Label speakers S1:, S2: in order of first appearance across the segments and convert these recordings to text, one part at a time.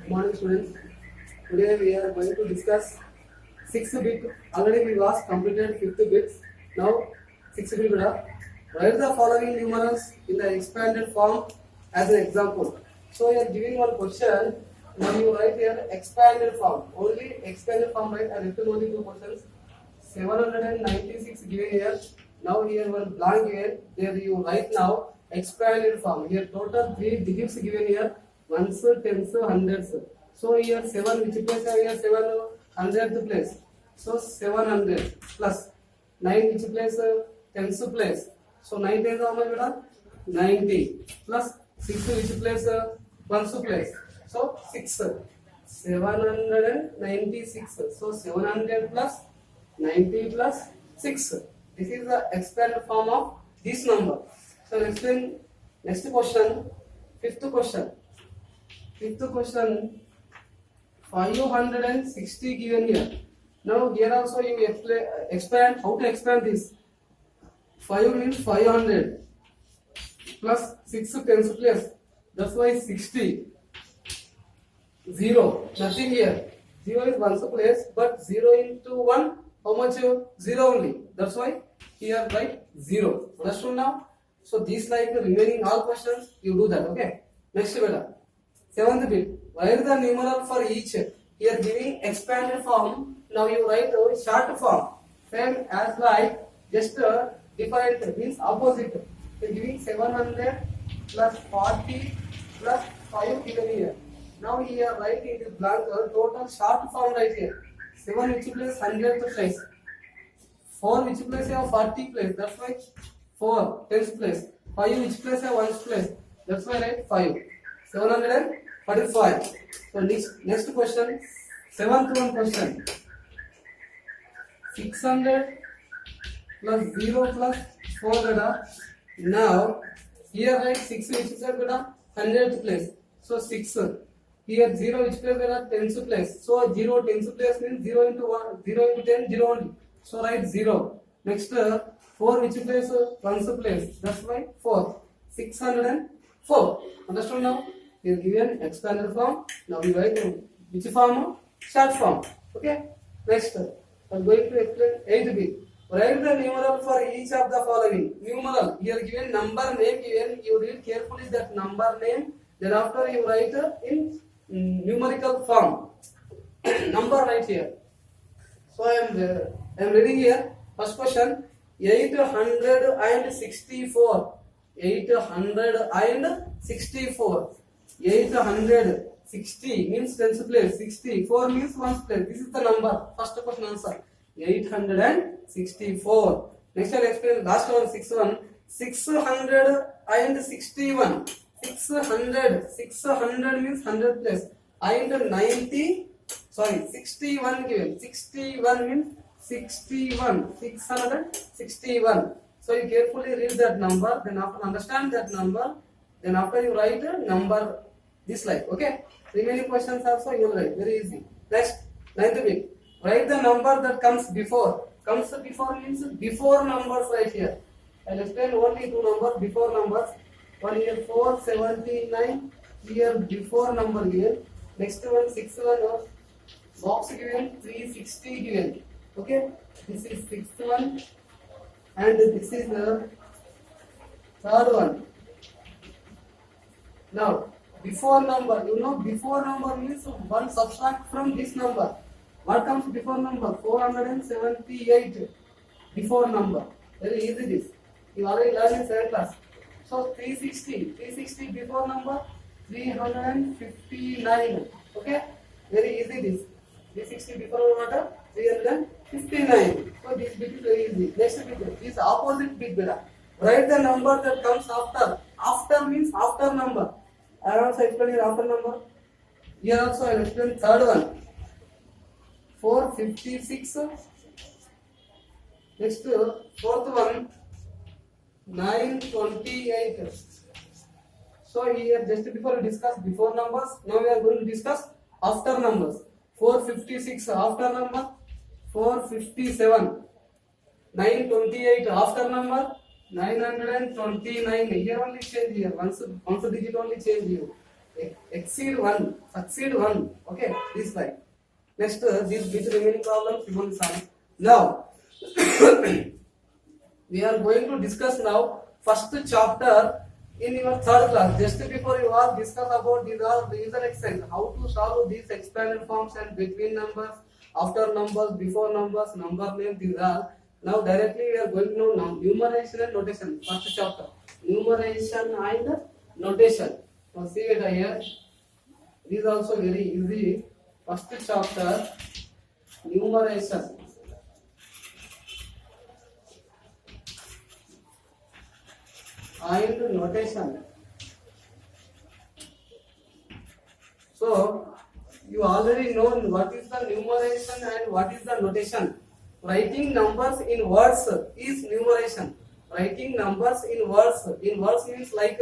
S1: Morning students. Today we are going to discuss 6th bit. Already we was completed 5th bits. Now 6th bit. Write the following numerals in the expanded form as an example. So you are giving one question. Now you write here expanded form. Only expanded form write. I written only two questions. 796 given here. Now here one blank here. There you write now expanded form. Here total 3 digits given here. Ones, tens, hundreds. So here 7 which place are here 7 hundredth place. So 700 plus 9 which place tens place. So 9 tens how much beta? 90 plus 6 which place ones place. So 6 796. So 700 plus 90 plus 6. This is the expanded form of this number. So next question, fifth question. Fifth question, 560 given here. Now here also you expand. How to expand this? 5 means 500 plus 6 tens place. That's why 60. 0. Nothing here. 0 is ones place, but 0 into 1, how much? 0 only. That's why here write 0. Understood now? So these like the remaining all questions you do that. Okay. Next beta. 7th bit. Write the numeral for each. Here giving expanded form. Now you write a short form. Same as like just different means opposite. You're giving 700 plus 40 plus 5 given here. Now here write it is blank total short form right here. 7 which place 100th place. 4 which place have 40 place. That's why 4 10th place. 5 which place have 1st place. That's why write 5. 745. So next question, 7th one question. 600 plus 0 plus 4 gada. Now here write 6 which is gada 100th place. So 6. Here 0 which place gada 10th place. So 0 10th place means 0 into 1, 0 into 10, 0 only. So write 0. Next 4 which place 1st place. That's why 4. 604. Understood now? Here given expanded form. Now we write which form? Short form. Okay. Next, I am going to explain 8th bit. Write the numeral for each of the following. Numeral. Here given number name given. You read carefully that number name. Then after you write in numerical form. Number right here. So I am reading here. First question. 864. 864. 860 means tens place. 64 means ones place. This is the number. First question answer. 864. Next I'll explain last one 6 661. 600 means 100 place. And 90. Sorry, 61 given. 61 means 61. 661. So you carefully read that number. Then after understand that number. Then after you write a number this like. Okay. Remaining questions also you will write. Very easy. Next, 9th bit. Write the number that comes before. Comes before means before numbers right here. I'll explain only two numbers before numbers. One here 479. Here before number given. Next one 61 or box given 360 given. Okay. This is 6th one. And this is the 3rd one. Now, before number, you know before number means one subtract from this number. What comes before number? 478 before number. Very easy this. You already learned in 7th class. So 360 before number 359. Okay? Very easy this. 360 before what? 359. So this bit is very easy. Next bit, this opposite bit beta. Write the number that comes after. After means after number. I will also explain here after number. Here also I will explain 3rd one. 456. Next 4th one. 928. So here just before we discuss before numbers, now we are going to discuss after numbers. 456 after number. 457. 928 after number. 929. Here only change here. Once digit only change here. exceed 1, succeed 1. Okay, this like. Next, these which remaining problems you will solve. Now, we are going to discuss now first chapter in your third class. Just before you all discuss about these are user exercise, how to solve these expanded forms and between numbers, after numbers, before numbers, number name, these are. Now directly we are going to know numeration and notation. First chapter, numeration and notation. Now see it here. This is also very easy. First chapter, numeration and notation. So you already know what is the numeration and what is the notation. Writing numbers in words is numeration. Writing numbers in words means like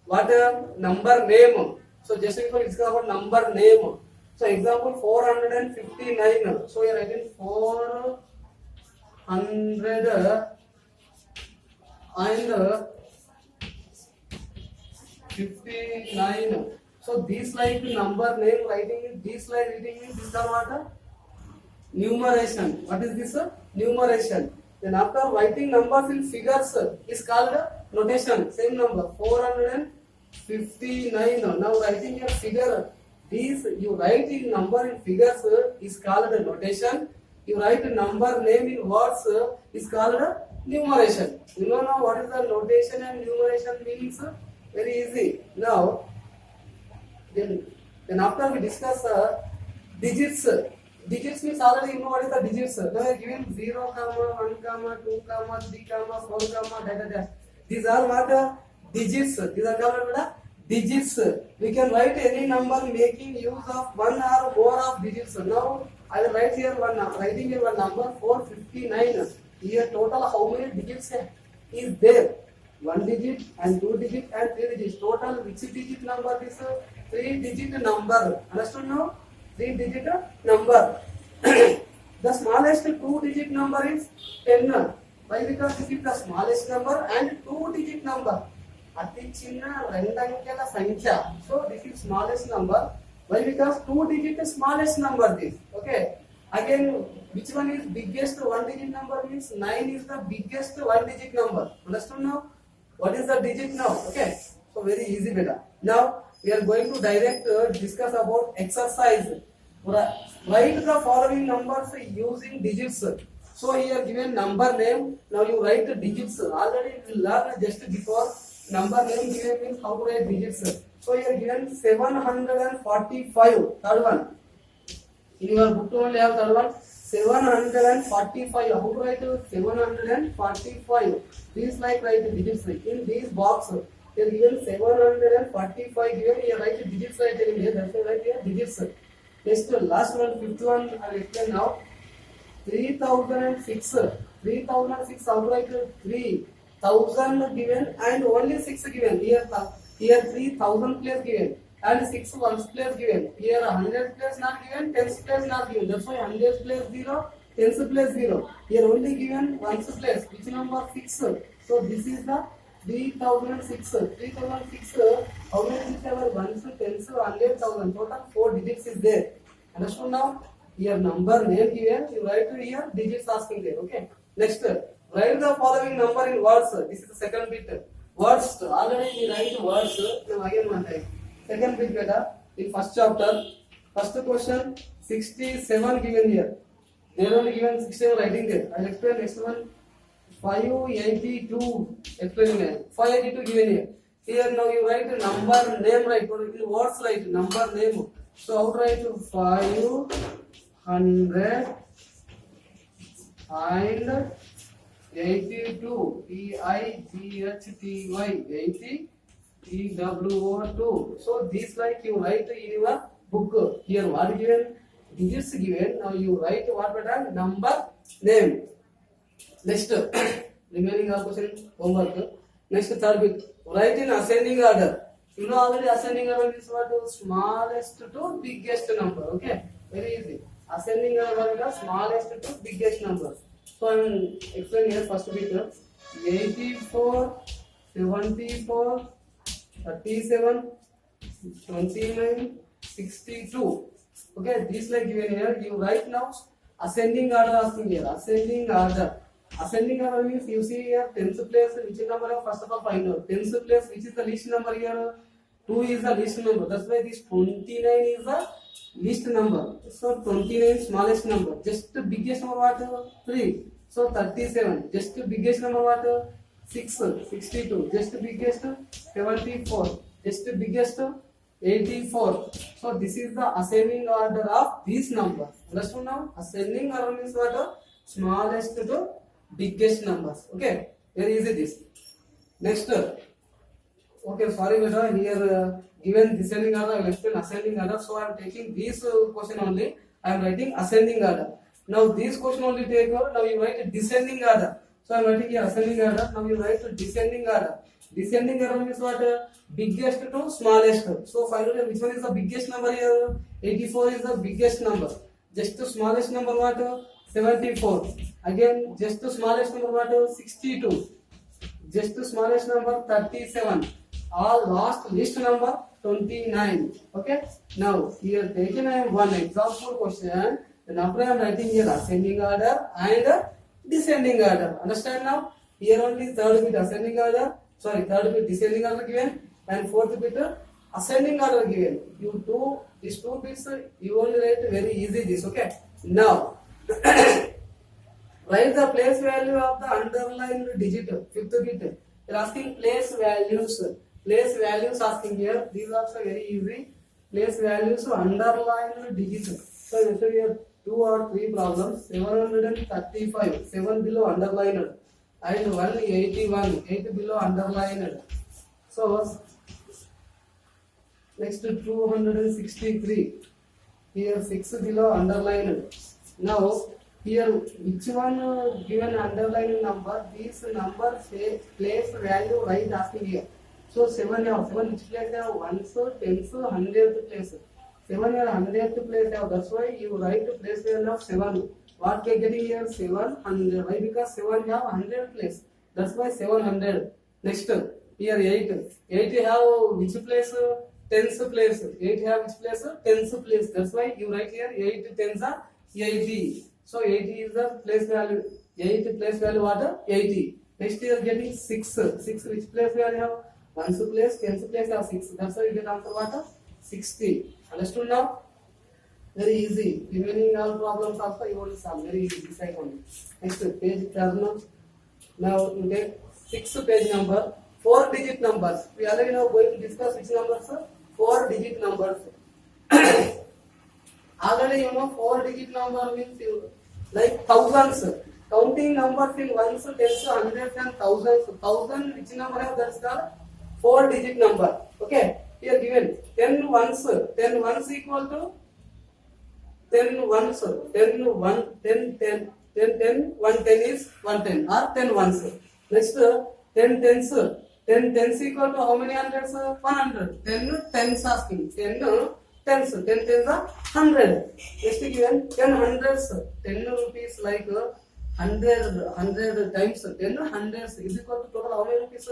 S1: what a number name. So just before it's about number name. So example 459. So you are writing 400 and 59. So this like number name writing, this like reading, this is what? Numeration. What is this? Numeration. Then after writing numbers in figures is called notation. Same number 459. Now writing a figure. This you write in number in figures is called notation. You write number name in words is called numeration. You know now what is the notation and numeration meanings? Very easy. Now then after we discuss digits. Digits means already you know what is the digits. Now we are given 0, 1, 2, 3, 4, dash. These are what digits. These are called what? Digits. We can write any number making use of one or more of digits. Now I will write here writing here one number 459. Here total how many digits is there? 1 digit and 2 digit and 3 digits. Total which digit number is 3 digit number. Understood now? 3 digit number. The smallest 2 digit number is 10. Why? Because this is the smallest number and 2 digit number. అతి చిన్న రెండంకెల సంఖ్య. So this is smallest number. Why? Because 2 digit is smallest number this. Okay. Again, which one is biggest 1 digit number means 9 is the biggest 1 digit number. Understood now? What is the digit now? Okay. So very easy beta. Now we are going to direct discuss about exercise. Write the following numbers using digits. So here given number name. Now you write the digits. Already we learned just before. Number name given means how to write digits. So here given 745. Third one. In your book only have third one. 745. How to write 745? Please like write the digits in this box. Here given 745 given. Here write the digits right here. That's why write here digits. Next last one, fifth one I will explain now. 3006. 3006 how to write 3000 given and only 6 given. Here 3000 place given and 6 ones place given. Here 100 place not given, 10 place not given. That's why 100 place 0, 10 place 0. Here only given ones place. Which number 6? So this is the 3006. 3006. How many digits are ones, tens, 100,000? Total 4 digits is there. Understood now? Here number name given. You write here digits asking there. Okay. Next. Write the following number in words. This is the second bit. Words. Already we write words. Now again one time. Second bit beta. In first chapter. First question 67 given here. They are only given 67 writing there. I will explain next one. 582 explaining here. 582 given here. Here now you write number name right. In words write number name. So how to write 500 and 82 PIGHTY 80 TWO2. So this like you write in your book. Here what given? Digits given. Now you write what better? Number name. Next remaining question homework. Next third bit. Write in ascending order. You know already ascending order is what? Smallest to biggest number. Okay. Very easy. Ascending order is smallest to biggest number. So I am explaining here first bit. 84, 74, 37, 29, 62. Okay, this like given here. You write now ascending order asking here. Ascending order. Ascending order means you see here tens place which number of first of all find out. Tens place which is the least number here. 2 is the least number. That's why this 29 is the least number. So 29 smallest number. Just the biggest number what? 3. So 37. Just the biggest number what? 6. 62. Just the biggest 74. Just the biggest 84. So this is the ascending order of these numbers. Understood now? Ascending order means what? Smallest to biggest numbers. Okay. Very easy this. Next. Okay, sorry beta, here given descending order, I will explain ascending order. So I am taking this question only. I am writing ascending order. Now this question only take over. Now you write descending order. So I am writing here ascending order. Now you write descending order. Descending order means what? Biggest to smallest. So finally, which one is the biggest number here? 84 is the biggest number. Just the smallest number what? 74. Again, just the smallest number what? 62. Just the smallest number 37. All last least number 29. Okay. Now here taken I have one example question. Then after I am writing here ascending order and descending order. Understand now? Here only third bit ascending order. Sorry, third bit descending order given and fourth bit ascending order given. You do these two bits. You only write very easy this. Okay. Now write the place value of the underlined digit. Fifth bit. They are asking place values. Place values asking here. These are also very easy. Place values underlined digits. So this is here 2 or 3 problems. 735. 7 below underlined. And 181. 8 below underlined. So next 263. Here 6 below underlined. Now here which one given underlying number, this number say place value right asking here. So 7 have 7 which place have 1s, 10s, 100th place. 7 here 100th place have, that's why you write place value of 7. What we are getting here 700. Why? Because 7 have 100 place. That's why 700. Next here 8. 8 have which place? 10th place. 8 have which place? 10th place. That's why you write here 8 10s are 80. So 80 is the place value. 8 place value what? 80. Next you are getting 6. 6 which place value have? 1's place, 10th place have 6. That's why you get answer what? 60. Understood now? Very easy. Remaining all problems also you only solve. Very easy. This I only. Next page turn. Now you take 6th page number. 4 digit numbers. We already now going to discuss which numbers? 4 digit numbers. Already you know 4 digit number means you like thousands. Counting numbers in ones, tens, hundreds and thousands. 1000 which number have, that's the 4 digit number. Okay. Here given 10 ones. 10 ones equal to 10 ones. 10 1 10 10 10 10 1 10 is 110 or 10 ones. Next 10 tens. 10 tens equal to how many hundreds? 100. 10 tens asking. 10 tens. 10 tens are 100. Next given 10 hundreds. 10 rupees like 100 times 10 hundreds is equal to total how many rupees?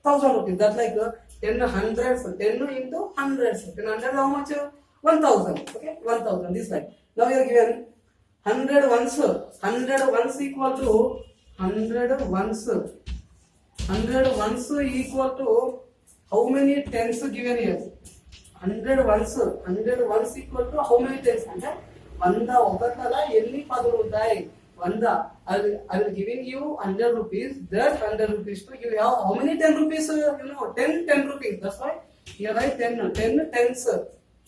S1: 1000 rupees. That's like 10 hundreds. 10 into hundreds. 10 hundred how much? 1000. Okay, 1000. This like. Now you are given 100 ones. 100 ones equal to 100 ones. 100 ones equal to how many tens given here? 100 ones. 100 ones equal to how many tens? అంటే 100 ఒకటల ఎన్ని పదులు ఉంటాయి? 100. I will giving you 100 rupees. That 100 rupees to you have how many 10 rupees? You know 10 rupees. That's why here write 10 tens.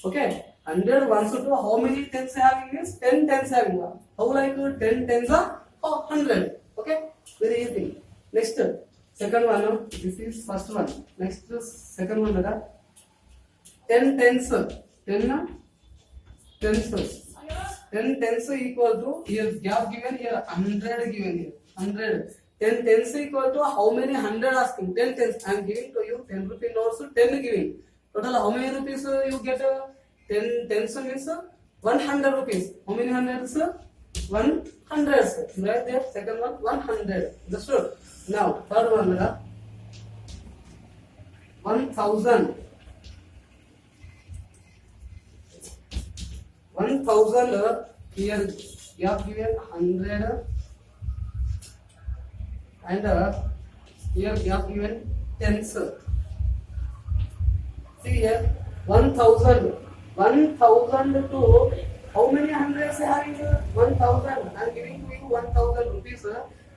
S1: Okay. 100 ones to how many tens having is 10 tens having. How like 10 tens are 100. Okay. Very easy. Next. Second one, this is first one. Next second one, 10 tens. 10 tens. 10 tens equal to here gap given here 100 given here 100. 10 tens equal to how many 100 asking? 10 tens. I am giving to you 10 rupee notes. 10 giving. Total how many rupees you get? 10 tens means 100 rupees. How many hundreds? 100. Right there. Second one 100. Understood? Now third one 1000. 1000 here you have given 100 and here you have given tens. See here 1000 to how many hundreds having 1000? I am giving you 1000 rupees.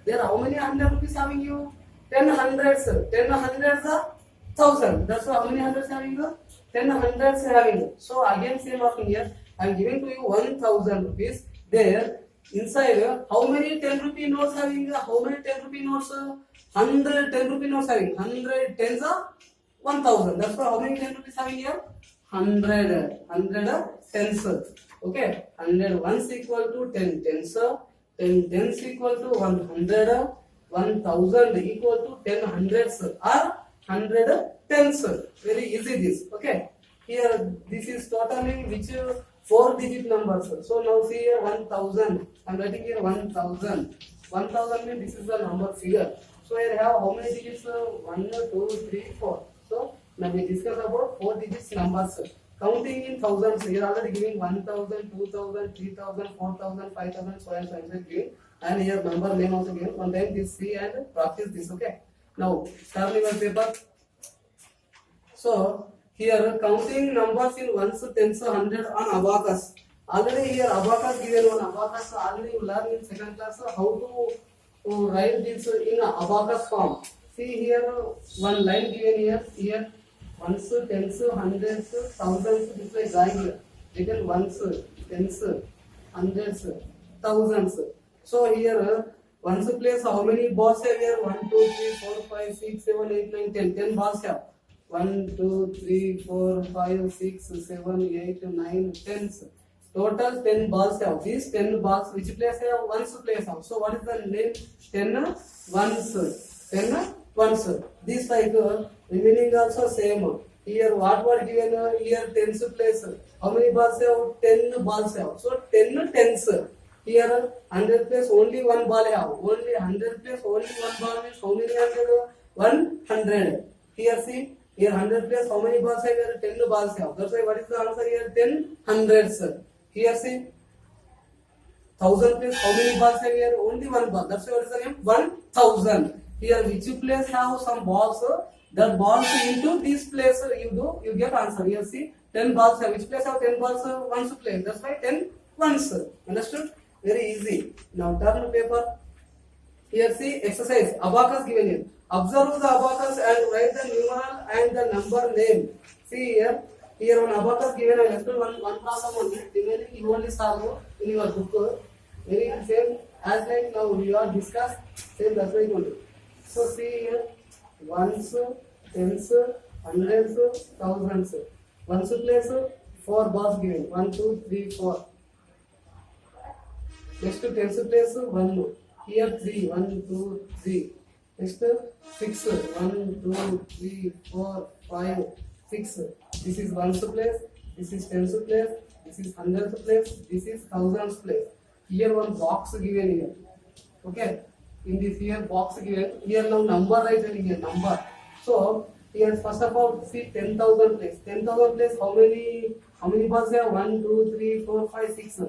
S1: There how many 100 rupees having you? 10 hundreds. 10 hundreds are 1000. That's why how many hundreds having you? 10 hundreds having. So again same working here. I am giving to you 1000 rupees. There inside how many 10 rupee notes having? How many 10 rupee notes? 100 10 rupee notes having. 100 tens are 1000. That's why how many 10 rupees having here? 100 tens. Okay, 100 ones equal to 10 tens. 10 tens equal to 100. 1000 equal to 10 hundreds or 100 tens. Very easy this. Okay, here this is totally which 4-digit numbers. So now see here 1000. I am writing here 1000. 1000 means this is the number figure. So here have how many digits? 1, 2, 3, 4. So now we discuss about 4 digits numbers. Counting in thousands. Here already giving 1000, 2000, 3000, 4000, 5000, so and so and giving. And here number name also given. One time this see and practice this. Okay. Now start your paper. So here counting numbers in ones, tens, 100 on abacus. Already here abacus given one abacus. Already you learn in second class how to write this in abacus form. See here one line given here. Here ones, tens, hundreds, thousands. This way drawing here. Written ones, tens, hundreds, thousands. So here ones place how many balls have here? 1, 2, 3, 4, 5, 6, 7, 8, 9, 10. 10 balls have. 1, 2, 3, 4, 5, 6, 7, 8, 9, 10. Total 10 balls have. These 10 balls, which place have? Ones place have. So what is the name? 10 ones. 10 ones. This like remaining also same. Here what were given? Here tens place. How many balls have? 10 balls have. So 10 tens. Here 100 place only one ball have. Only 100 place only one ball means how many 100? 100. Here see. Here 100 place how many balls have? Here 10 balls have. That's why what is the answer here? 10 hundreds. Here see 1000 place how many balls have here? Only one ball. That's why what is the name? 1000. Here which place have some balls? That balls into this place you get answer. Here see 10 balls have. Which place have 10 balls? Ones place. That's why 10 ones. Understood? Very easy. Now turn the paper. Here see exercise. Abacus given here. Observe the abacus and write the numeral and the number name. See here. Here one abacus given. I left one problem only. Remaining you only solve in your book. Very same as like now we are discussed. Same that's why only. So see here. Ones, tens, hundreds, thousands. Ones place 4 balls given. 1, 2, 3, 4. Next to tens place 1. Here 3. 1, 2, 3. Next 6. 1, 2, 3, 4, 5, 6. This is ones place. This is tens place. This is hundreds place. This is thousands place. Here one box given here. Okay. In this here box given. Here now number written here. Number. So here first of all see 10,000 place. 10,000 place how many balls have? 1, 2, 3, 4, 5, 6.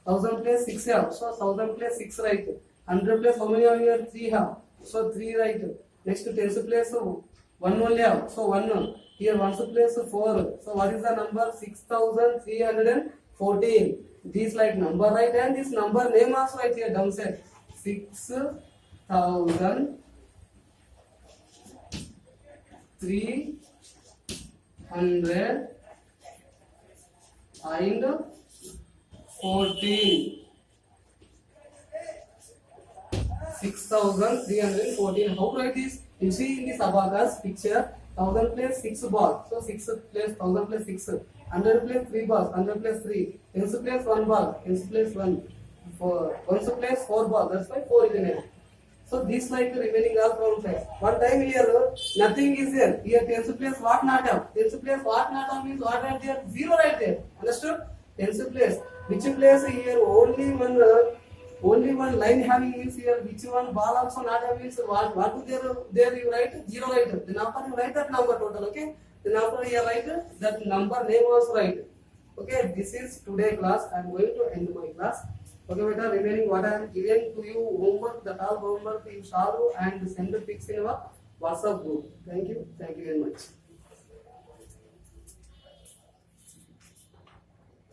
S1: 1000 place 6 have. So 1000 place 6 right. 100 place how many have here? 3 have. So 3 right. Next to tens place 1 only have. So 1. Here ones place 4. So what is the number? 6314. This like number right and this number name also right here downside. 6314. And 6314. How to write this? You see in this abacus picture 1000 place 6 balls. So 6 place 1000 place 6. 100 place 3 balls. 100 place 3. Tens place 1 ball. Tens place 1. Ones place 4 balls. That's why 4 is in it. So this like the remaining all from size. One time here nothing is there. Here tens place what not have. Tens place what not have means what right there? 0 right there. Understood? Tens place. Which place here only one line having means here which one ball also not having means what there you write 0 right. Then after you write that number total. Okay. Then after you write that number name also write. Okay, this is today class. I am going to end my class. Okay, beta, remaining what I am giving to you homework, that all homework you solve and send the pics in our WhatsApp group. Thank you very much.